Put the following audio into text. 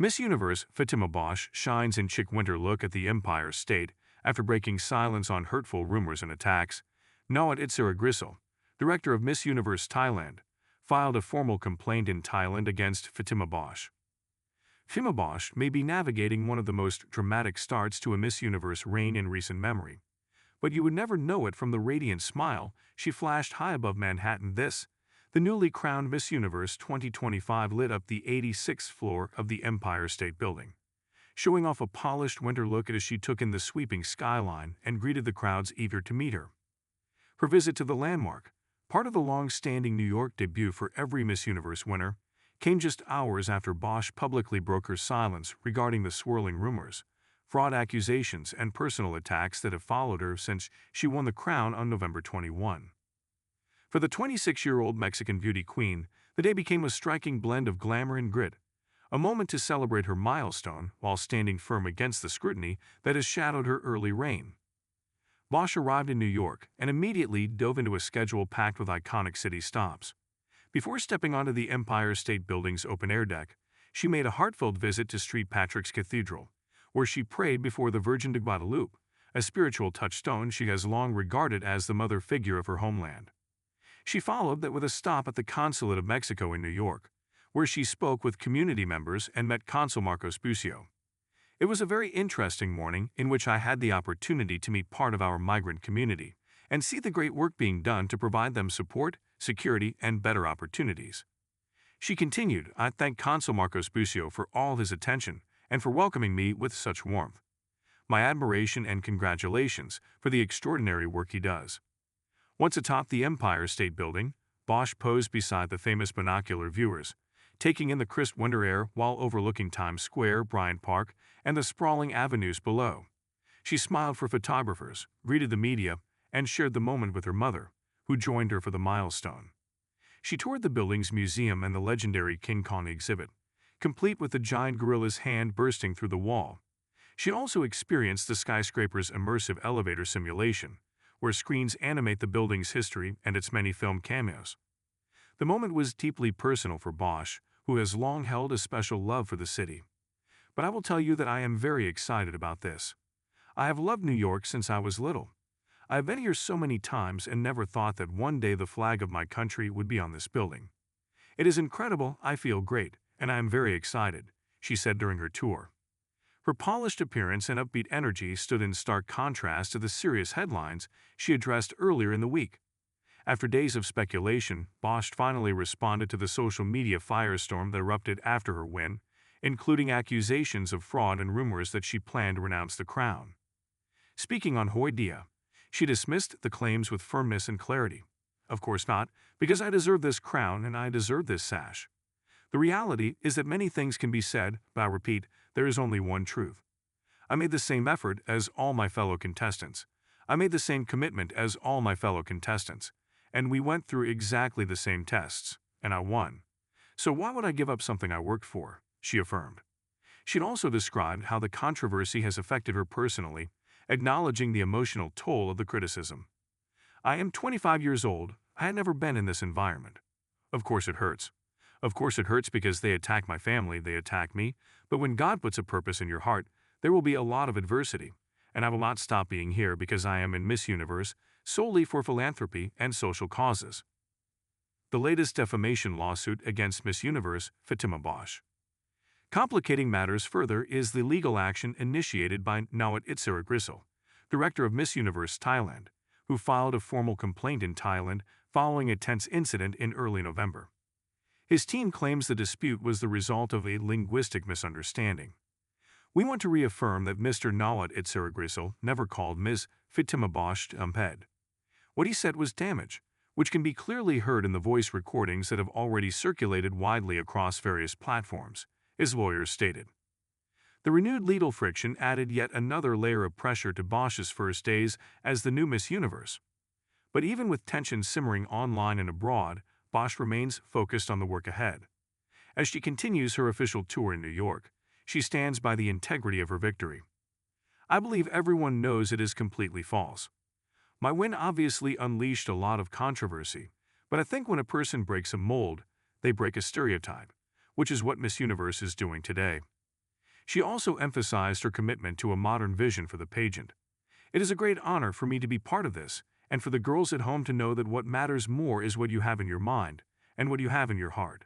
Miss Universe Fátima Bosch shines in chic winter look at the Empire State after breaking silence on hurtful rumors and attacks. Nawat Itsaragrisil, director of Miss Universe Thailand, filed a formal complaint in Thailand against Fátima Bosch. Fátima Bosch may be navigating one of the most dramatic starts to a Miss Universe reign in recent memory. But you would never know it from the radiant smile she flashed high above Manhattan. The newly crowned Miss Universe 2025 lit up the 86th floor of the Empire State Building, showing off a polished winter look as she took in the sweeping skyline and greeted the crowds eager to meet her. Her visit to the landmark, part of the long-standing New York debut for every Miss Universe winner, came just hours after Bosch publicly broke her silence regarding the swirling rumors, fraud accusations, and personal attacks that have followed her since she won the crown on November 21. For the 26-year-old Mexican beauty queen, the day became a striking blend of glamour and grit, a moment to celebrate her milestone while standing firm against the scrutiny that has shadowed her early reign. Bosch arrived in New York and immediately dove into a schedule packed with iconic city stops. Before stepping onto the Empire State Building's open-air deck, she made a heartfelt visit to St. Patrick's Cathedral, where she prayed before the Virgin de Guadalupe, a spiritual touchstone she has long regarded as the mother figure of her homeland. She followed that with a stop at the Consulate of Mexico in New York, where she spoke with community members and met Consul Marcos Bucio. It was a very interesting morning in which I had the opportunity to meet part of our migrant community and see the great work being done to provide them support, security, and better opportunities. She continued, I thank Consul Marcos Bucio for all his attention and for welcoming me with such warmth. My admiration and congratulations for the extraordinary work he does. Once atop the Empire State Building, Bosch posed beside the famous binocular viewers, taking in the crisp winter air while overlooking Times Square, Bryant Park, and the sprawling avenues below. She smiled for photographers, greeted the media, and shared the moment with her mother, who joined her for the milestone. She toured the building's museum and the legendary King Kong exhibit, complete with the giant gorilla's hand bursting through the wall. She also experienced the skyscraper's immersive elevator simulation, where screens animate the building's history and its many film cameos. The moment was deeply personal for Bosch, who has long held a special love for the city. But I will tell you that I am very excited about this. I have loved New York since I was little. I have been here so many times and never thought that one day the flag of my country would be on this building. It is incredible, I feel great, and I am very excited, she said during her tour. Her polished appearance and upbeat energy stood in stark contrast to the serious headlines she addressed earlier in the week. After days of speculation, Bosch finally responded to the social media firestorm that erupted after her win, including accusations of fraud and rumors that she planned to renounce the crown. Speaking on Hoy Dia, she dismissed the claims with firmness and clarity. Of course not, because I deserve this crown and I deserve this sash. The reality is that many things can be said, but I repeat, there is only one truth. I made the same effort as all my fellow contestants. I made the same commitment as all my fellow contestants. And we went through exactly the same tests, and I won. So why would I give up something I worked for? She affirmed. She'd also described how the controversy has affected her personally, acknowledging the emotional toll of the criticism. I am 25 years old. I had never been in this environment. Of course it hurts. Of course it hurts because they attack my family, they attack me, but when God puts a purpose in your heart, there will be a lot of adversity, and I will not stop being here because I am in Miss Universe solely for philanthropy and social causes. The latest defamation lawsuit against Miss Universe Fátima Bosch. Complicating matters further is the legal action initiated by Nawat Itsaragrisil, director of Miss Universe Thailand, who filed a formal complaint in Thailand following a tense incident in early November. His team claims the dispute was the result of a linguistic misunderstanding. We want to reaffirm that Mr. Nawat Itsaragrisil never called Ms. Fátima Bosch dumped. What he said was damage, which can be clearly heard in the voice recordings that have already circulated widely across various platforms, his lawyers stated. The renewed legal friction added yet another layer of pressure to Bosch's first days as the new Miss Universe. But even with tension simmering online and abroad, Bosch remains focused on the work ahead. As she continues her official tour in New York, she stands by the integrity of her victory. I believe everyone knows it is completely false. My win obviously unleashed a lot of controversy, but I think when a person breaks a mold, they break a stereotype, which is what Miss Universe is doing today. She also emphasized her commitment to a modern vision for the pageant. "It is a great honor for me to be part of this, and for the girls at home to know that what matters more is what you have in your mind and what you have in your heart."